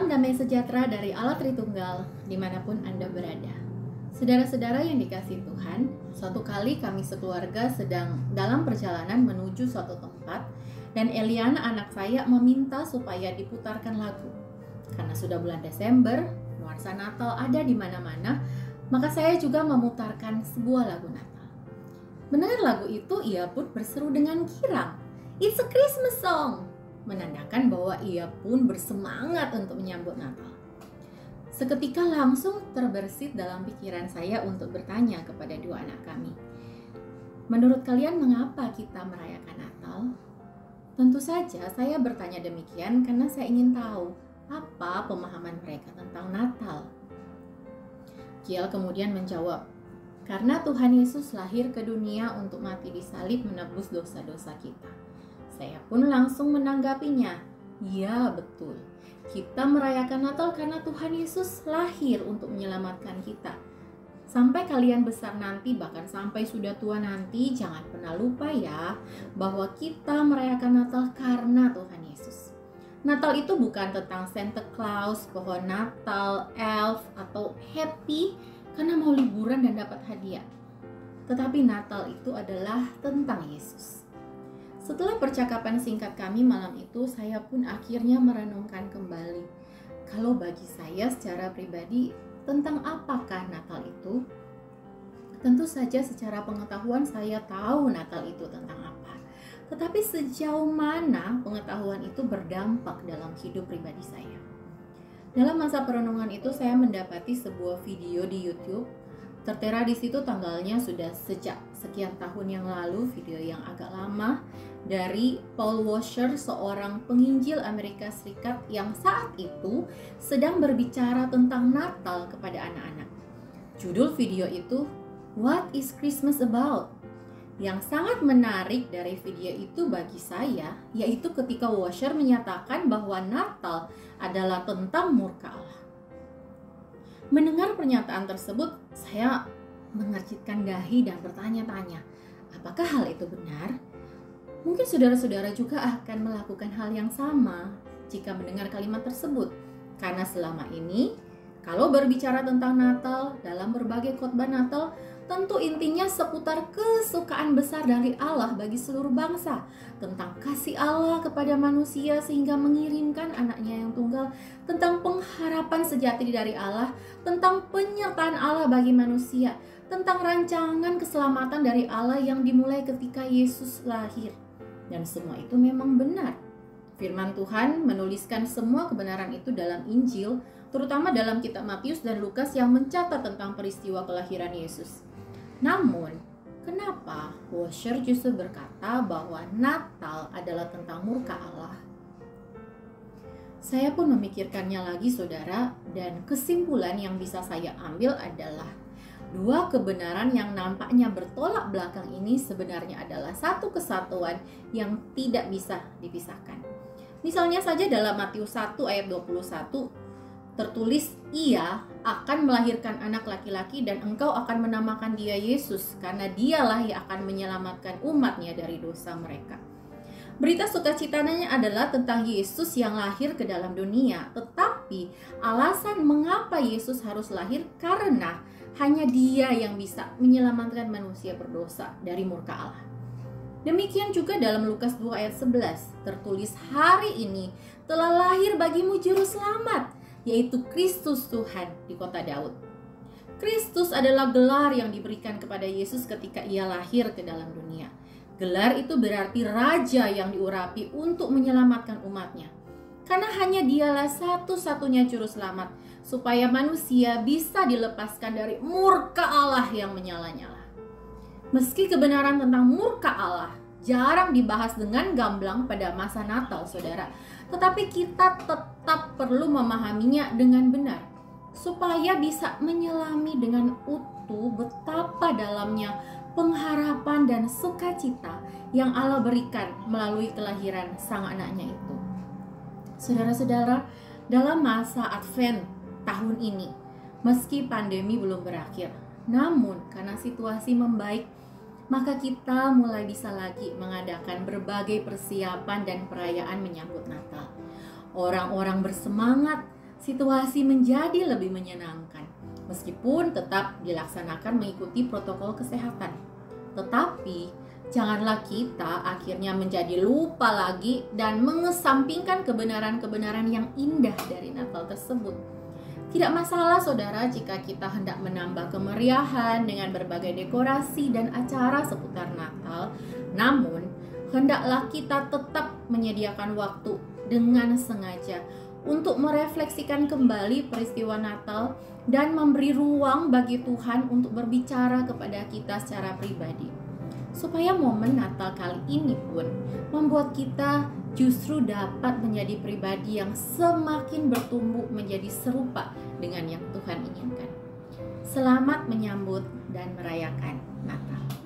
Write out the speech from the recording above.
Salam damai sejahtera dari Allah Tritunggal dimanapun Anda berada. Saudara-saudara yang dikasihi Tuhan, suatu kali kami sekeluarga sedang dalam perjalanan menuju suatu tempat dan Eliana anak saya meminta supaya diputarkan lagu. Karena sudah bulan Desember, nuansa Natal ada di mana-mana, maka saya juga memutarkan sebuah lagu Natal. Mendengar lagu itu, ia pun berseru dengan girang, "It's a Christmas song!" menandakan bahwa ia pun bersemangat untuk menyambut Natal. Seketika langsung terbersit dalam pikiran saya untuk bertanya kepada dua anak kami, menurut kalian mengapa kita merayakan Natal? Tentu saja saya bertanya demikian karena saya ingin tahu apa pemahaman mereka tentang Natal. Kiel kemudian menjawab, karena Tuhan Yesus lahir ke dunia untuk mati di salib menebus dosa-dosa kita. Saya pun langsung menanggapinya, ya betul, kita merayakan Natal karena Tuhan Yesus lahir untuk menyelamatkan kita. Sampai kalian besar nanti, bahkan sampai sudah tua nanti, jangan pernah lupa ya, bahwa kita merayakan Natal karena Tuhan Yesus. Natal itu bukan tentang Santa Claus, pohon Natal, elf, atau happy karena mau liburan dan dapat hadiah. Tetapi Natal itu adalah tentang Yesus. Setelah percakapan singkat kami malam itu, saya pun akhirnya merenungkan kembali. Kalau bagi saya secara pribadi, tentang apakah Natal itu? Tentu saja secara pengetahuan saya tahu Natal itu tentang apa. Tetapi sejauh mana pengetahuan itu berdampak dalam hidup pribadi saya? Dalam masa perenungan itu saya mendapati sebuah video di YouTube. Tertera di situ tanggalnya sudah sejak sekian tahun yang lalu, video yang agak lama, dari Paul Washer, seorang penginjil Amerika Serikat yang saat itu sedang berbicara tentang Natal kepada anak-anak. Judul video itu, What is Christmas About? Yang sangat menarik dari video itu bagi saya, yaitu ketika Washer menyatakan bahwa Natal adalah tentang murka Allah. Mendengar pernyataan tersebut, saya mengercitkan dahi dan bertanya-tanya, apakah hal itu benar? Mungkin saudara-saudara juga akan melakukan hal yang sama jika mendengar kalimat tersebut. Karena selama ini, kalau berbicara tentang Natal, dalam berbagai khotbah Natal, tentu intinya seputar kesukaan besar dari Allah bagi seluruh bangsa, tentang kasih Allah kepada manusia sehingga mengirimkan anaknya yang tunggal, tentang pengharapan sejati dari Allah, tentang penyertaan Allah bagi manusia, tentang rancangan keselamatan dari Allah yang dimulai ketika Yesus lahir. Dan semua itu memang benar. Firman Tuhan menuliskan semua kebenaran itu dalam Injil, terutama dalam kitab Matius dan Lukas yang mencatat tentang peristiwa kelahiran Yesus. Namun, kenapa Washer justru berkata bahwa Natal adalah tentang murka Allah? Saya pun memikirkannya lagi, saudara, dan kesimpulan yang bisa saya ambil adalah dua kebenaran yang nampaknya bertolak belakang ini sebenarnya adalah satu kesatuan yang tidak bisa dipisahkan. Misalnya saja dalam Matius 1 ayat 21 tertulis, ia akan melahirkan anak laki-laki dan engkau akan menamakan dia Yesus karena dialah yang akan menyelamatkan umatnya dari dosa mereka. Berita sukacitanya adalah tentang Yesus yang lahir ke dalam dunia, tetapi alasan mengapa Yesus harus lahir karena hanya dia yang bisa menyelamatkan manusia berdosa dari murka Allah. Demikian juga dalam Lukas 2 ayat 11 tertulis, hari ini telah lahir bagimu juru selamat, yaitu Kristus Tuhan di kota Daud. Kristus adalah gelar yang diberikan kepada Yesus ketika ia lahir ke dalam dunia. Gelar itu berarti raja yang diurapi untuk menyelamatkan umatnya. Karena hanya dialah satu-satunya juru selamat, supaya manusia bisa dilepaskan dari murka Allah yang menyala-nyala. Meski kebenaran tentang murka Allah jarang dibahas dengan gamblang pada masa Natal, saudara, tetapi kita tetap perlu memahaminya dengan benar, supaya bisa menyelami dengan utuh betapa dalamnya pengharapan dan sukacita yang Allah berikan melalui kelahiran sang anaknya itu. Saudara-saudara, dalam masa Advent tahun ini, meski pandemi belum berakhir, namun karena situasi membaik, maka kita mulai bisa lagi mengadakan berbagai persiapan dan perayaan menyambut Natal. Orang-orang bersemangat situasi menjadi lebih menyenangkan, meskipun tetap dilaksanakan mengikuti protokol kesehatan. Tetapi, janganlah kita akhirnya menjadi lupa lagi dan mengesampingkan kebenaran-kebenaran yang indah dari Natal tersebut. Tidak masalah saudara jika kita hendak menambah kemeriahan dengan berbagai dekorasi dan acara seputar Natal. Namun, hendaklah kita tetap menyediakan waktu dengan sengaja untuk merefleksikan kembali peristiwa Natal dan memberi ruang bagi Tuhan untuk berbicara kepada kita secara pribadi. Supaya momen Natal kali ini pun membuat kita justru dapat menjadi pribadi yang semakin bertumbuh menjadi serupa dengan yang Tuhan inginkan. Selamat menyambut dan merayakan Natal.